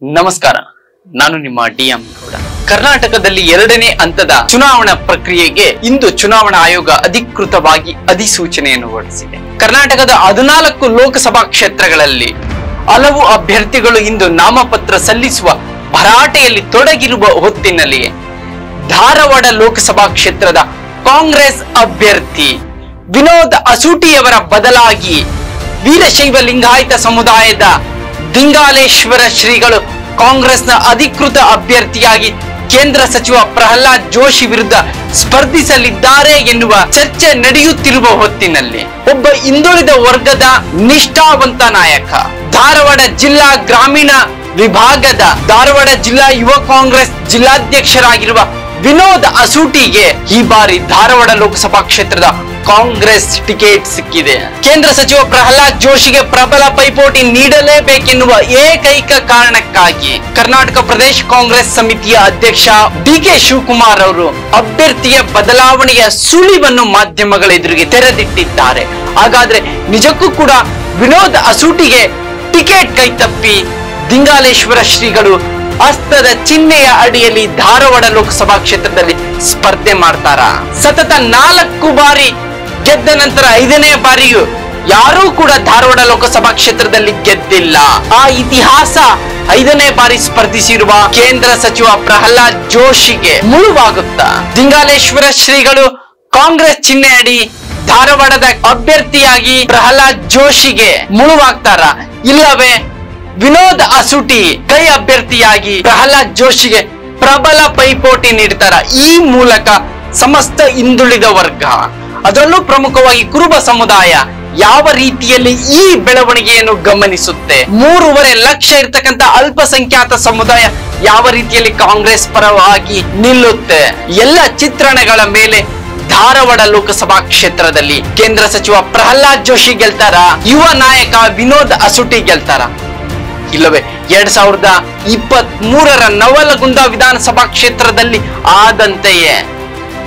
ನಮಸ್ಕಾರ, ನಾನು ನಿಮ್ಮ ಡಿಎಂ ಗೌಡ. ಕರ್ನಾಟಕದಲ್ಲಿ ಎರಡನೇ ಹಂತದ ಚುನಾವಣಾ ಪ್ರಕ್ರಿಯೆಗೆ ಇಂದು ಚುನಾವಣಾ ಆಯೋಗ ಅಧಿಕೃತವಾಗಿ ಅಧಿಸೂಚನೆಯನ್ನು ಹೊರಡಿಸಿದೆ. ಕರ್ನಾಟಕದ 14 ಲೋಕಸಭಾ ಕ್ಷೇತ್ರಗಳಲ್ಲಿ ಹಲವು ಅಭ್ಯರ್ಥಿಗಳು ಇಂದು ನಾಮಪತ್ರ ಸಲ್ಲಿಸುವ ಭರಾಟೆಯಲ್ಲಿ ತೊಡಗಿರುವ ಹೊತ್ತಿನಲ್ಲಿ ಧಾರವಾಡ ಲೋಕಸಭಾ ಕ್ಷೇತ್ರದ ಕಾಂಗ್ರೆಸ್ ಅಭ್ಯರ್ಥಿ ವಿನೋದ್ ಅಸೂಟಿಯವರ ಬದಲಾಗಿ ವೀರಶೈವ ಲಿಂಗಾಯತ ಸಮುದಾಯದ ದಿಂಗಾಲೇಶ್ವರ ಶ್ರೀಗಳು ಕಾಂಗ್ರೆಸ್ನ ಅಧಿಕೃತ ಅಭ್ಯರ್ಥಿಯಾಗಿ ಕೇಂದ್ರ ಸಚಿವ ಪ್ರಹ್ಲಾದ್ ಜೋಶಿ ವಿರುದ್ಧ ಸ್ಪರ್ಧಿಸಲಿದ್ದಾರೆ ಎನ್ನುವ ಚರ್ಚೆ ನಡೆಯುತ್ತಿರುವ ಹೊತ್ತಿನಲ್ಲಿ ಒಬ್ಬ ಹಿಂದುಳಿದ ವರ್ಗದ ನಿಷ್ಠಾವಂತ ನಾಯಕ, ಧಾರವಾಡ ಜಿಲ್ಲಾ ಗ್ರಾಮೀಣ ವಿಭಾಗದ ಧಾರವಾಡ ಜಿಲ್ಲಾ ಯುವ ಕಾಂಗ್ರೆಸ್ ಜಿಲ್ಲಾಧ್ಯಕ್ಷರಾಗಿರುವ ವಿನೋದ್ ಅಸೂಟಿಗೆ ಈ ಬಾರಿ ಧಾರವಾಡ ಲೋಕಸಭಾ ಕ್ಷೇತ್ರದ ಕಾಂಗ್ರೆಸ್ ಟಿಕೆಟ್ ಸಿಕ್ಕಿದೆ. ಕೇಂದ್ರ ಸಚಿವ ಪ್ರಹ್ಲಾದ್ ಜೋಶಿಗೆ ಪ್ರಬಲ ಪೈಪೋಟಿ ನೀಡಲೇಬೇಕೆನ್ನುವ ಏಕೈಕ ಕಾರಣಕ್ಕಾಗಿ ಕರ್ನಾಟಕ ಪ್ರದೇಶ ಕಾಂಗ್ರೆಸ್ ಸಮಿತಿಯ ಅಧ್ಯಕ್ಷ ಡಿ.ಕೆ. ಶಿವಕುಮಾರ್ ಅವರು ಅಭ್ಯರ್ಥಿಯ ಬದಲಾವಣೆಯ ಸುಳಿವನ್ನು ಮಾಧ್ಯಮಗಳ ಎದುರಿಗೆ ತೆರೆದಿಟ್ಟಿದ್ದಾರೆ. ಹಾಗಾದ್ರೆ ನಿಜಕ್ಕೂ ಕೂಡ ವಿನೋದ್ ಅಸೂಟಿಗೆ ಟಿಕೆಟ್ ಕೈತಪ್ಪಿ ದಿಂಗಾಲೇಶ್ವರ ಶ್ರೀಗಳು ಹಸ್ತದ ಚಿಹ್ನೆಯ ಅಡಿಯಲ್ಲಿ ಧಾರವಾಡ ಲೋಕಸಭಾ ಕ್ಷೇತ್ರದಲ್ಲಿ ಸ್ಪರ್ಧೆ ಮಾಡ್ತಾರ? ಸತತ 4 ಬಾರಿ ಗೆದ್ದ ನಂತರ 5ನೇ ಬಾರಿಯೂ ಯಾರೂ ಕೂಡ ಧಾರವಾಡ ಲೋಕಸಭಾ ಕ್ಷೇತ್ರದಲ್ಲಿ ಗೆದ್ದಿಲ್ಲ. ಆ ಇತಿಹಾಸ 5ನೇ ಬಾರಿ ಸ್ಪರ್ಧಿಸಿರುವ ಕೇಂದ್ರ ಸಚಿವ ಪ್ರಹ್ಲಾದ್ ಜೋಶಿಗೆ ಮುಳುವಾಗುತ್ತಾ? ದಿಂಗಾಲೇಶ್ವರ ಶ್ರೀಗಳು ಕಾಂಗ್ರೆಸ್ ಚಿಹ್ನೆ ಅಡಿ ಧಾರವಾಡದ ಅಭ್ಯರ್ಥಿಯಾಗಿ ಪ್ರಹ್ಲಾದ್ ಜೋಶಿಗೆ ಮುಳುವಾಗ್ತಾರ? ಇಲ್ಲವೇ ವಿನೋದ್ ಅಸೂಟಿ ಕೈ ಅಭ್ಯರ್ಥಿಯಾಗಿ ಪ್ರಹ್ಲಾದ್ ಜೋಶಿಗೆ ಪ್ರಬಲ ಪೈಪೋಟಿ ನೀಡ್ತಾರ? ಈ ಮೂಲಕ ಸಮಸ್ತ ಹಿಂದುಳಿದ ವರ್ಗ, ಅದರಲ್ಲೂ ಪ್ರಮುಖವಾಗಿ ಕುರುಬ ಸಮುದಾಯ ಯಾವ ರೀತಿಯಲ್ಲಿ ಈ ಬೆಳವಣಿಗೆಯನ್ನು ಗಮನಿಸುತ್ತೆ? 3.5 ಲಕ್ಷ ಇರ್ತಕ್ಕಂಥ ಅಲ್ಪಸಂಖ್ಯಾತ ಸಮುದಾಯ ಯಾವ ರೀತಿಯಲ್ಲಿ ಕಾಂಗ್ರೆಸ್ ಪರವಾಗಿ ನಿಲ್ಲುತ್ತೆ? ಎಲ್ಲ ಚಿತ್ರಣಗಳ ಮೇಲೆ ಧಾರವಾಡ ಲೋಕಸಭಾ ಕ್ಷೇತ್ರದಲ್ಲಿ ಕೇಂದ್ರ ಸಚಿವ ಪ್ರಹ್ಲಾದ್ ಜೋಶಿ ಗೆಲ್ತಾರ? ಯುವ ನಾಯಕ ವಿನೋದ್ ಅಸೂಟಿ ಗೆಲ್ತಾರ? ಇಲ್ಲವೇ 2023ರ ನವಲಗುಂದ ವಿಧಾನಸಭಾ ಕ್ಷೇತ್ರದಲ್ಲಿ ಆದಂತೆಯೇ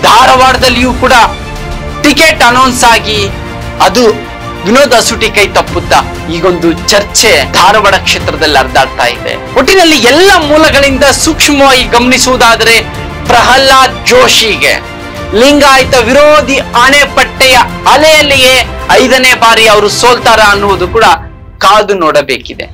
ಧಾರವಾಡದಲ್ಲಿಯೂ ಕೂಡ ಟಿಕೆಟ್ ಅನೌನ್ಸ್ ಆಗಿ ಅದು ವಿನೋದ್ ಅಸೂಟಿ ಕೈ ತಪ್ಪುತ್ತಾ? ಈಗೊಂದು ಚರ್ಚೆ ಧಾರವಾಡ ಕ್ಷೇತ್ರದಲ್ಲಿ ಹರಿದಾಡ್ತಾ ಇದೆ. ಒಟ್ಟಿನಲ್ಲಿ ಎಲ್ಲ ಮೂಲಗಳಿಂದ ಸೂಕ್ಷ್ಮವಾಗಿ ಗಮನಿಸುವುದಾದರೆ ಪ್ರಹ್ಲಾದ್ ಜೋಶಿಗೆ ಲಿಂಗಾಯತ ವಿರೋಧಿ ಅಣೆಪಟ್ಟೆಯ ಅಲೆಯಲ್ಲಿಯೇ 5ನೇ ಬಾರಿ ಅವರು ಸೋಲ್ತಾರ ಅನ್ನುವುದು ಕೂಡ ಕಾದು ನೋಡಬೇಕಿದೆ.